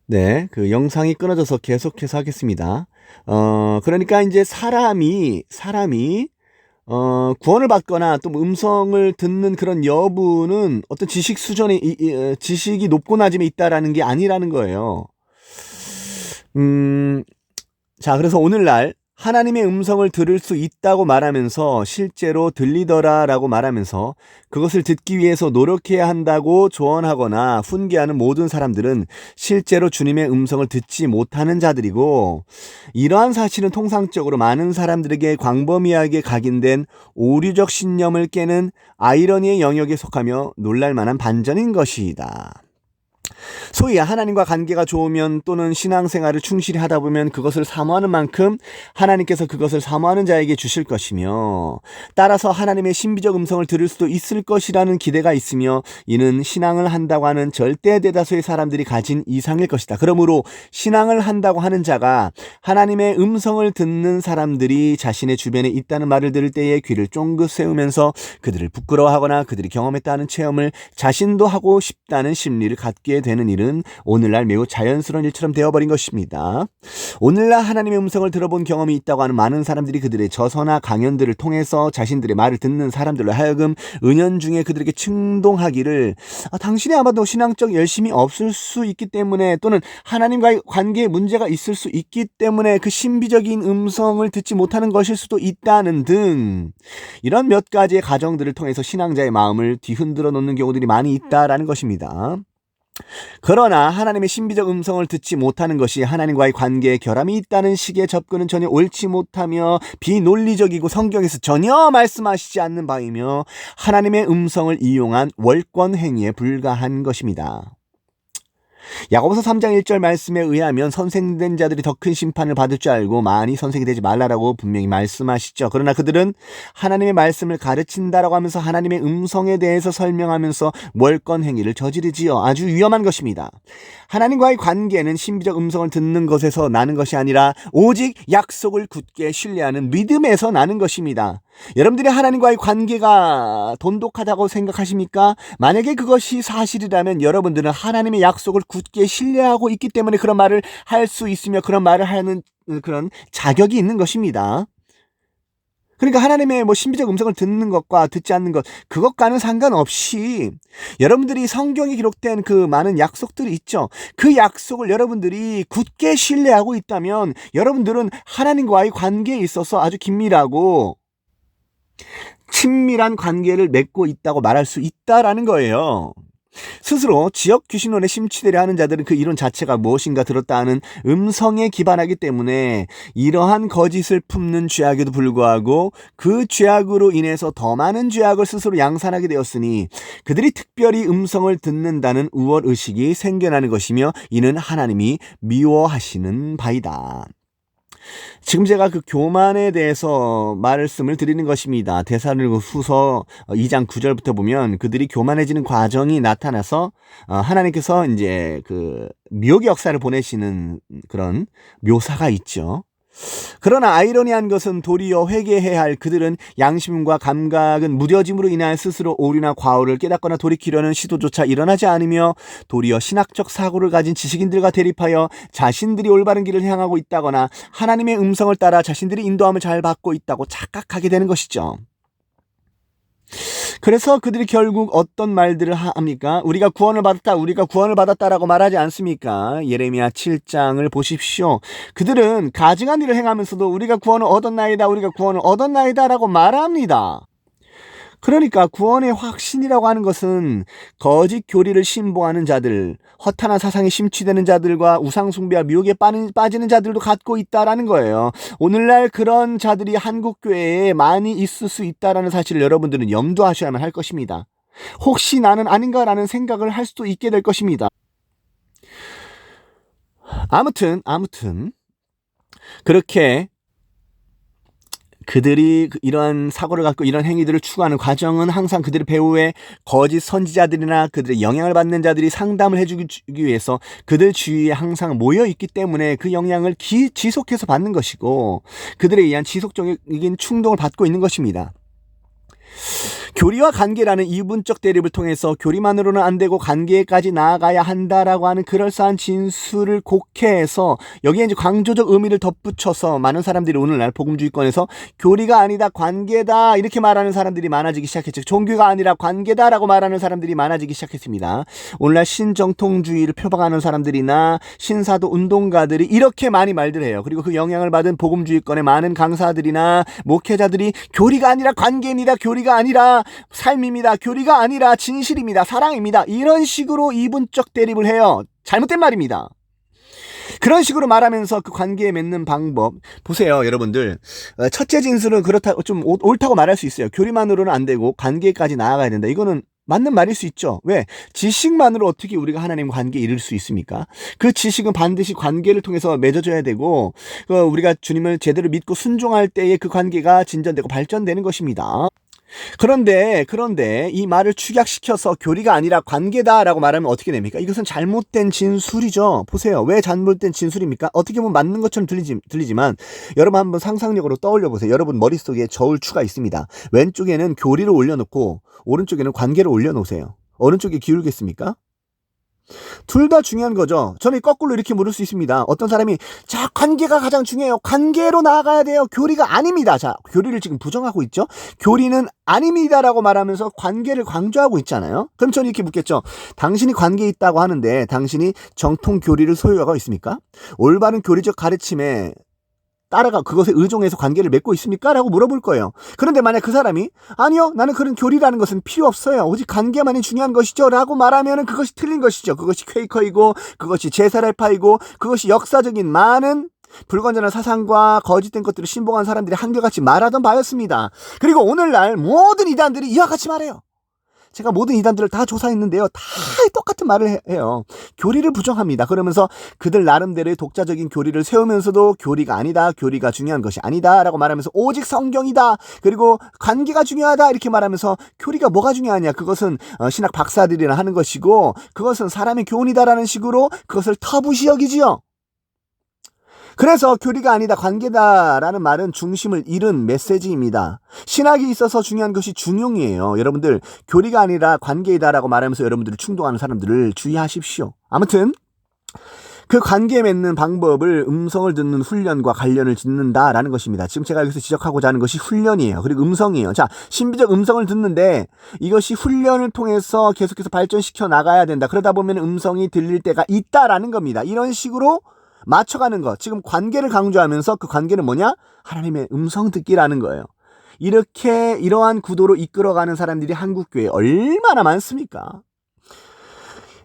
네, 그 영상이 끊어져서 계속해서 하겠습니다. 그러니까 이제 사람이 구원을 받거나 또 음성을 듣는 그런 여부는 어떤 지식 수준이, 지식이 높고 낮음에 있다라는 게 아니라는 거예요. 음, 자, 그래서 오늘날 하나님의 음성을 들을 수 있다고 말하면서 실제로 들리더라라고 말하면서 그것을 듣기 위해서 노력해야 한다고 조언하거나 훈계하는 모든 사람들은 실제로 주님의 음성을 듣지 못하는 자들이고, 이러한 사실은 통상적으로 많은 사람들에게 광범위하게 각인된 오류적 신념을 깨는 아이러니의 영역에 속하며 놀랄만한 반전인 것이다. 소위 하나님과 관계가 좋으면 또는 신앙생활을 충실히 하다 보면 그것을 사모하는 만큼 하나님께서 그것을 사모하는 자에게 주실 것이며, 따라서 하나님의 신비적 음성을 들을 수도 있을 것이라는 기대가 있으며, 이는 신앙을 한다고 하는 절대 대다수의 사람들이 가진 이상일 것이다. 그러므로 신앙을 한다고 하는 자가 하나님의 음성을 듣는 사람들이 자신의 주변에 있다는 말을 들을 때에 귀를 쫑긋 세우면서 그들을 부끄러워하거나 그들이 경험했다는 체험을 자신도 하고 싶다는 심리를 갖게 되는 일은 오늘날 매우 자연스러운 일처럼 되어버린 것입니다. 오늘날 하나님의 음성을 들어본 경험이 있다고 하는 많은 사람들이 그들의 저서나 강연들을 통해서 자신들의 말을 듣는 사람들로 하여금 은연중에 그들에게 충동하기를, 당신이 아마도 신앙적 열심이 없을 수 있기 때문에 또는 하나님과의 관계에 문제가 있을 수 있기 때문에 그 신비적인 음성을 듣지 못하는 것일 수도 있다는 등, 이런 몇 가지의 가정들을 통해서 신앙자의 마음을 뒤흔들어 놓는 경우들이 많이 있다라는 것입니다. 그러나 하나님의 신비적 음성을 듣지 못하는 것이 하나님과의 관계에 결함이 있다는 식의 접근은 전혀 옳지 못하며 비논리적이고 성경에서 전혀 말씀하시지 않는 바이며 하나님의 음성을 이용한 월권 행위에 불과한 것입니다. 야고보서 3장 1절 말씀에 의하면 선생된 자들이 더 큰 심판을 받을 줄 알고 많이 선생이 되지 말라라고 분명히 말씀하시죠. 그러나 그들은 하나님의 말씀을 가르친다라고 하면서 하나님의 음성에 대해서 설명하면서 월권 행위를 저지르지요. 아주 위험한 것입니다. 하나님과의 관계는 신비적 음성을 듣는 것에서 나는 것이 아니라 오직 약속을 굳게 신뢰하는 믿음에서 나는 것입니다. 여러분들이 하나님과의 관계가 돈독하다고 생각하십니까? 만약에 그것이 사실이라면 여러분들은 하나님의 약속을 굳게 신뢰하고 있기 때문에 그런 말을 할 수 있으며 그런 말을 하는 그런 자격이 있는 것입니다. 그러니까 하나님의 신비적 음성을 듣는 것과 듣지 않는 것, 그것과는 상관없이 여러분들이 성경에 기록된 그 많은 약속들이 있죠. 그 약속을 여러분들이 굳게 신뢰하고 있다면 여러분들은 하나님과의 관계에 있어서 아주 긴밀하고 친밀한 관계를 맺고 있다고 말할 수 있다라는 거예요. 스스로 지역 귀신론에 심취되려 하는 자들은 그 이론 자체가 무엇인가 들었다 하는 음성에 기반하기 때문에 이러한 거짓을 품는 죄악에도 불구하고 그 죄악으로 인해서 더 많은 죄악을 스스로 양산하게 되었으니 그들이 특별히 음성을 듣는다는 우월의식이 생겨나는 것이며 이는 하나님이 미워하시는 바이다. 지금 제가 그 교만에 대해서 말씀을 드리는 것입니다. 데살로니가후서 2장 9절부터 보면 그들이 교만해지는 과정이 나타나서 하나님께서 이제 그 미혹의 역사를 보내시는 그런 묘사가 있죠. 그러나 아이러니한 것은 도리어 회개해야 할 그들은 양심과 감각은 무뎌짐으로 인하여 스스로 오류나 과오를 깨닫거나 돌이키려는 시도조차 일어나지 않으며 도리어 신학적 사고를 가진 지식인들과 대립하여 자신들이 올바른 길을 향하고 있다거나 하나님의 음성을 따라 자신들이 인도함을 잘 받고 있다고 착각하게 되는 것이죠. 그래서 그들이 결국 어떤 말들을 합니까? 우리가 구원을 받았다라고 말하지 않습니까? 예레미야 7장을 보십시오. 그들은 가증한 일을 행하면서도 우리가 구원을 얻었나이다 라고 말합니다. 그러니까 구원의 확신이라고 하는 것은 거짓 교리를 신봉하는 자들, 허탄한 사상에 심취되는 자들과 우상숭배와 미혹에 빠지는 자들도 갖고 있다라는 거예요. 오늘날 그런 자들이 한국교회에 많이 있을 수 있다라는 사실을 여러분들은 염두하셔야만 할 것입니다. 혹시 나는 아닌가라는 생각을 할 수도 있게 될 것입니다. 아무튼 그렇게 그들이 이러한 사고를 갖고 이런 행위들을 추구하는 과정은 항상 그들의 배후에 거짓 선지자들이나 그들의 영향을 받는 자들이 상담을 해주기 위해서 그들 주위에 항상 모여있기 때문에 그 영향을 지속해서 받는 것이고 그들에 의한 지속적인 충동을 받고 있는 것입니다. 교리와 관계라는 이분적 대립을 통해서 교리만으로는 안 되고 관계까지 나아가야 한다라고 하는 그럴싸한 진술을 곡해해서 여기에 이제 강조적 의미를 덧붙여서 많은 사람들이 오늘날 복음주의권에서 교리가 아니다 관계다 이렇게 말하는 사람들이 많아지기 시작했죠. 종교가 아니라 관계다라고 말하는 사람들이 많아지기 시작했습니다. 오늘날 신정통주의를 표방하는 사람들이나 신사도 운동가들이 이렇게 많이 말들 해요. 그리고 그 영향을 받은 복음주의권의 많은 강사들이나 목회자들이 교리가 아니라 관계입니다. 교리가 아니라 삶입니다. 교리가 아니라 진실입니다. 사랑입니다. 이런 식으로 이분적 대립을 해요. 잘못된 말입니다. 그런 식으로 말하면서 그 관계에 맺는 방법 보세요. 여러분들 첫째 진술은 그렇다고 좀 옳다고 말할 수 있어요. 교리만으로는 안 되고 관계까지 나아가야 된다. 이거는 맞는 말일 수 있죠. 왜? 지식만으로 어떻게 우리가 하나님과 관계에 이를 수 있습니까? 그 지식은 반드시 관계를 통해서 맺어져야 되고 우리가 주님을 제대로 믿고 순종할 때에 그 관계가 진전되고 발전되는 것입니다. 그런데 이 말을 축약시켜서 교리가 아니라 관계다라고 말하면 어떻게 됩니까? 이것은 잘못된 진술이죠. 보세요. 왜 잘못된 진술입니까? 어떻게 보면 맞는 것처럼 들리지만 여러분 한번 상상력으로 떠올려 보세요. 여러분 머릿속에 저울추가 있습니다. 왼쪽에는 교리를 올려놓고 오른쪽에는 관계를 올려놓으세요. 어느 쪽에 기울겠습니까? 둘 다 중요한 거죠. 저는 거꾸로 이렇게 물을 수 있습니다. 어떤 사람이 자 관계가 가장 중요해요. 관계로 나아가야 돼요. 교리가 아닙니다. 자 교리를 지금 부정하고 있죠. 교리는 아닙니다라고 말하면서 관계를 강조하고 있잖아요. 그럼 저는 이렇게 묻겠죠. 당신이 관계에 있다고 하는데 당신이 정통 교리를 소유하고 있습니까? 올바른 교리적 가르침에 따라가 그것에 의존해서 관계를 맺고 있습니까? 라고 물어볼 거예요. 그런데 만약 그 사람이 아니요 나는 그런 교리라는 것은 필요 없어요. 오직 관계만이 중요한 것이죠 라고 말하면 그것이 틀린 것이죠. 그것이 퀘이커이고 그것이 제사랄파이고 그것이 역사적인 많은 불건전한 사상과 거짓된 것들을 신봉한 사람들이 한결같이 말하던 바였습니다. 그리고 오늘날 모든 이단들이 이와 같이 말해요. 제가 모든 이단들을 다 조사했는데요. 다 똑같은 말을 해요. 교리를 부정합니다. 그러면서 그들 나름대로의 독자적인 교리를 세우면서도 교리가 아니다. 교리가 중요한 것이 아니다. 라고 말하면서 오직 성경이다. 그리고 관계가 중요하다. 이렇게 말하면서 교리가 뭐가 중요하냐. 그것은 신학 박사들이나 하는 것이고 그것은 사람의 교훈이다라는 식으로 그것을 터부시 여기지요. 그래서 교리가 아니다 관계다라는 말은 중심을 잃은 메시지입니다. 신학이 있어서 중요한 것이 중용이에요. 여러분들 교리가 아니라 관계이다라고 말하면서 여러분들을 충동하는 사람들을 주의하십시오. 아무튼 그 관계 맺는 방법을 음성을 듣는 훈련과 관련을 짓는다라는 것입니다. 지금 제가 여기서 지적하고자 하는 것이 훈련이에요. 그리고 음성이에요. 자, 신비적 음성을 듣는데 이것이 훈련을 통해서 계속해서 발전시켜 나가야 된다. 그러다 보면 음성이 들릴 때가 있다라는 겁니다. 이런 식으로 맞춰가는 것. 지금 관계를 강조하면서 그 관계는 뭐냐? 하나님의 음성 듣기라는 거예요. 이러한 구도로 이끌어가는 사람들이 한국교회에 얼마나 많습니까?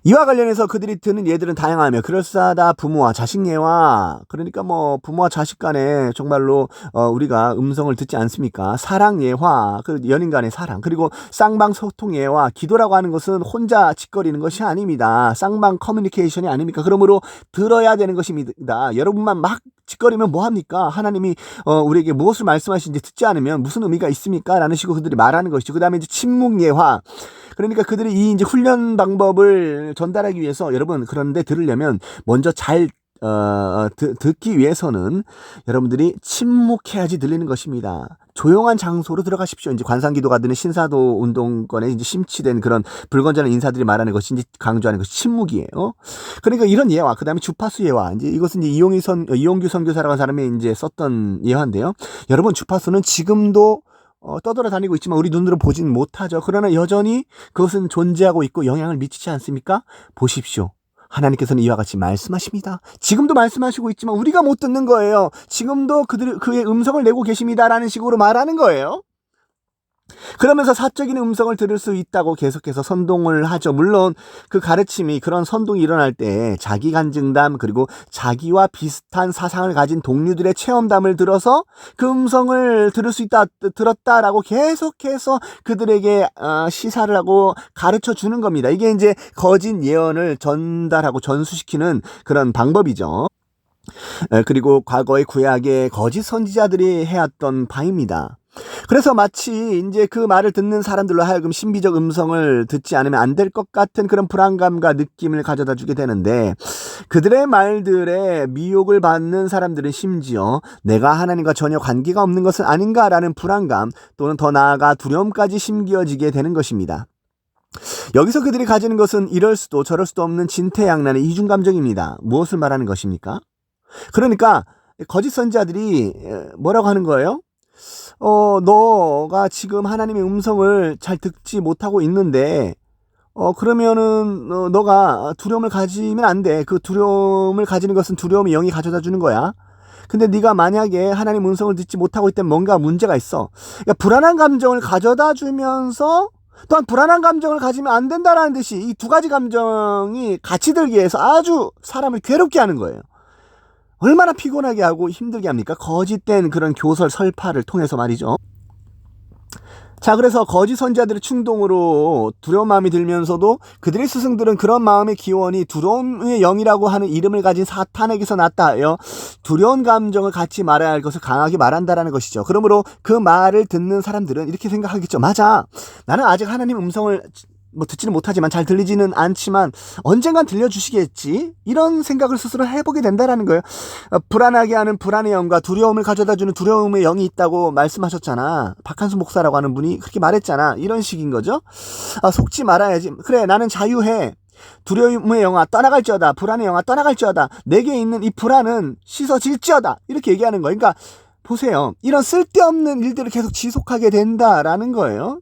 이와 관련해서 그들이 드는 예들은 다양하며 그럴싸하다 부모와 자식 예와 그러니까 뭐 부모와 자식 간에 정말로 우리가 음성을 듣지 않습니까? 사랑 예화, 그 연인 간의 사랑 그리고 쌍방 소통 예화 기도라고 하는 것은 혼자 짓거리는 것이 아닙니다. 쌍방 커뮤니케이션이 아닙니까? 그러므로 들어야 되는 것입니다. 여러분만 막 짓거리면 뭐합니까? 하나님이 우리에게 무엇을 말씀하시는지 듣지 않으면 무슨 의미가 있습니까? 라는 식으로 그들이 말하는 것이죠. 그 다음에 이제 침묵 예화 그러니까 그들이 이 이제 훈련 방법을 전달하기 위해서 여러분 그런데 들으려면 먼저 잘 듣기 위해서는 여러분들이 침묵해야지 들리는 것입니다. 조용한 장소로 들어가십시오. 이제 관상기도가 드는 신사도 운동권에 이제 심취된 그런 불건전한 인사들이 말하는 것이 이제 강조하는 것이 침묵이에요. 그러니까 이런 예화, 그 다음에 주파수 예화, 이제 이것은 이제 이용규 선교사라고 하는 사람이 이제 썼던 예화인데요. 여러분 주파수는 지금도 떠돌아다니고 있지만 우리 눈으로 보진 못하죠. 그러나 여전히 그것은 존재하고 있고 영향을 미치지 않습니까? 보십시오. 하나님께서는 이와 같이 말씀하십니다. 지금도 말씀하시고 있지만 우리가 못 듣는 거예요. 지금도 그의 음성을 내고 계십니다라는 식으로 말하는 거예요. 그러면서 사적인 음성을 들을 수 있다고 계속해서 선동을 하죠. 물론 그 가르침이 그런 선동이 일어날 때 자기 간증담 그리고 자기와 비슷한 사상을 가진 동료들의 체험담을 들어서 그 음성을 들을 수 있다 들었다라고 계속해서 그들에게 시사를 하고 가르쳐 주는 겁니다. 이게 이제 거짓 예언을 전달하고 전수시키는 그런 방법이죠. 그리고 과거의 구약의 거짓 선지자들이 해왔던 바입니다. 그래서 마치 이제 그 말을 듣는 사람들로 하여금 신비적 음성을 듣지 않으면 안 될 것 같은 그런 불안감과 느낌을 가져다 주게 되는데, 그들의 말들에 미혹을 받는 사람들은 심지어 내가 하나님과 전혀 관계가 없는 것은 아닌가라는 불안감 또는 더 나아가 두려움까지 심겨지게 되는 것입니다. 여기서 그들이 가지는 것은 이럴 수도 저럴 수도 없는 진퇴양난의 이중 감정입니다. 무엇을 말하는 것입니까? 그러니까 거짓 선지자들이 뭐라고 하는 거예요? 너가 지금 하나님의 음성을 잘 듣지 못하고 있는데, 그러면은, 너가 두려움을 가지면 안 돼. 그 두려움을 가지는 것은 두려움의 영이 가져다 주는 거야. 근데 네가 만약에 하나님 음성을 듣지 못하고 있다면 뭔가 문제가 있어. 그러니까 불안한 감정을 가져다 주면서 또한 불안한 감정을 가지면 안 된다라는 듯이 이 두 가지 감정이 같이 들기 위해서 아주 사람을 괴롭게 하는 거예요. 얼마나 피곤하게 하고 힘들게 합니까? 거짓된 그런 교설 설파를 통해서 말이죠. 자, 그래서 거짓 선지자들의 충동으로 두려운 마음이 들면서도 그들의 스승들은 그런 마음의 기원이 두려움의 영이라고 하는 이름을 가진 사탄에게서 났다 하여 두려운 감정을 갖지 말아야 할 것을 강하게 말한다라는 것이죠. 그러므로 그 말을 듣는 사람들은 이렇게 생각하겠죠. 맞아. 나는 아직 하나님 음성을 듣지는 못하지만, 잘 들리지는 않지만 언젠간 들려주시겠지, 이런 생각을 스스로 해보게 된다라는 거예요. 불안하게 하는 불안의 영과 두려움을 가져다주는 두려움의 영이 있다고 말씀하셨잖아. 박한수 목사라고 하는 분이 그렇게 말했잖아. 이런 식인 거죠. 속지 말아야지. 그래, 나는 자유해. 두려움의 영아 떠나갈지어다. 불안의 영아 떠나갈지어다. 내게 있는 이 불안은 씻어질지어다. 이렇게 얘기하는 거예요. 그러니까 보세요. 이런 쓸데없는 일들을 계속 지속하게 된다라는 거예요.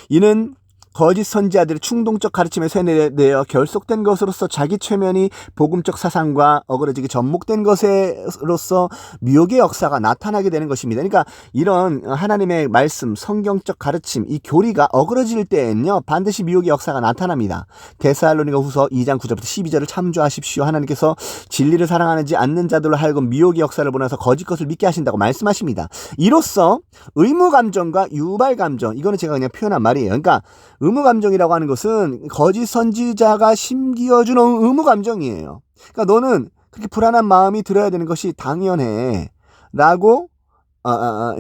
이는 거짓 선지자들의 충동적 가르침에 세뇌되어 결속된 것으로서 자기 최면이 복음적 사상과 어그러지게 접목된 것으로서 미혹의 역사가 나타나게 되는 것입니다. 그러니까 이런 하나님의 말씀, 성경적 가르침, 이 교리가 어그러질 때엔요, 반드시 미혹의 역사가 나타납니다. 데살로니가 후서 2장 9절부터 12절을 참조하십시오. 하나님께서 진리를 사랑하지 않는 자들로 하여금 미혹의 역사를 보내서 거짓 것을 믿게 하신다고 말씀하십니다. 이로써 의무감정과 유발감정, 이거는 제가 그냥 표현한 말이에요. 그러니까 의무감정이라고 하는 것은 거짓 선지자가 심기어준 의무감정이에요. 그러니까 너는 그렇게 불안한 마음이 들어야 되는 것이 당연해 라고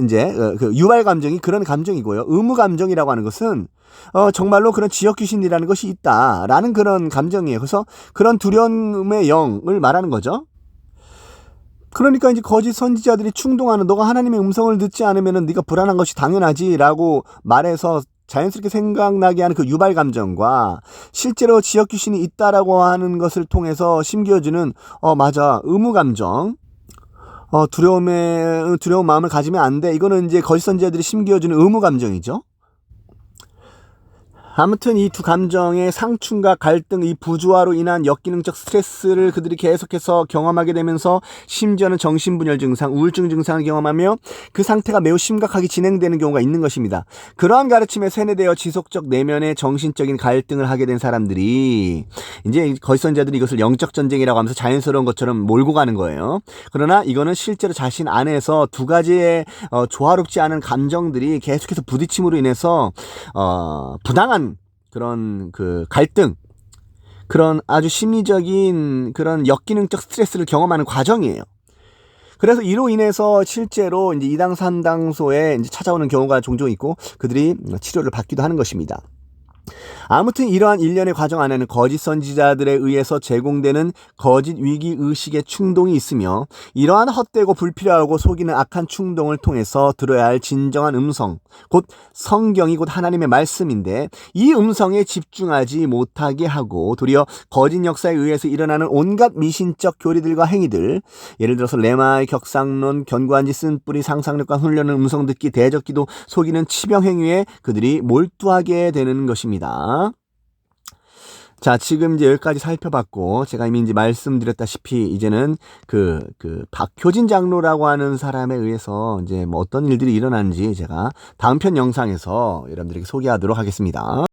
이제 그 유발감정이 그런 감정이고요. 의무감정이라고 하는 것은 정말로 그런 지역귀신이라는 것이 있다라는 그런 감정이에요. 그래서 그런 두려움의 영을 말하는 거죠. 그러니까 이제 거짓 선지자들이 충동하는, 너가 하나님의 음성을 듣지 않으면 네가 불안한 것이 당연하지라고 말해서 자연스럽게 생각나게 하는 그 유발 감정과 실제로 지역 귀신이 있다라고 하는 것을 통해서 심겨주는 맞아, 의무 감정, 두려운 마음을 가지면 안 돼. 이거는 이제 거짓 선지자들이 심겨주는 의무 감정이죠. 아무튼 이 두 감정의 상충과 갈등, 이 부조화로 인한 역기능적 스트레스를 그들이 계속해서 경험하게 되면서 심지어는 정신분열 증상, 우울증 증상을 경험하며 그 상태가 매우 심각하게 진행되는 경우가 있는 것입니다. 그러한 가르침에 세뇌되어 지속적 내면의 정신적인 갈등을 하게 된 사람들이 이제 거짓 선지자들이 이것을 영적 전쟁이라고 하면서 자연스러운 것처럼 몰고 가는 거예요. 그러나 이거는 실제로 자신 안에서 두 가지의 조화롭지 않은 감정들이 계속해서 부딪힘으로 인해서 부당한 그런 그 갈등, 그런 아주 심리적인 그런 역기능적 스트레스를 경험하는 과정이에요. 그래서 이로 인해서 실제로 이제 이당 산당소에 이제 찾아오는 경우가 종종 있고 그들이 치료를 받기도 하는 것입니다. 아무튼 이러한 일련의 과정 안에는 거짓 선지자들에 의해서 제공되는 거짓 위기의식의 충동이 있으며, 이러한 헛되고 불필요하고 속이는 악한 충동을 통해서 들어야 할 진정한 음성, 곧 성경이 곧 하나님의 말씀인데, 이 음성에 집중하지 못하게 하고 도리어 거짓 역사에 의해서 일어나는 온갖 미신적 교리들과 행위들, 예를 들어서 레마의 격상론, 견고한지 쓴뿌리, 상상력과 훈련은 음성 듣기, 대적기도, 속이는 치병 행위에 그들이 몰두하게 되는 것입니다. 자, 지금 이제 여기까지 살펴봤고, 제가 이미 이제 말씀드렸다시피, 이제는 박효진 장로라고 하는 사람에 의해서 이제 뭐 어떤 일들이 일어나는지 제가 다음 편 영상에서 여러분들에게 소개하도록 하겠습니다.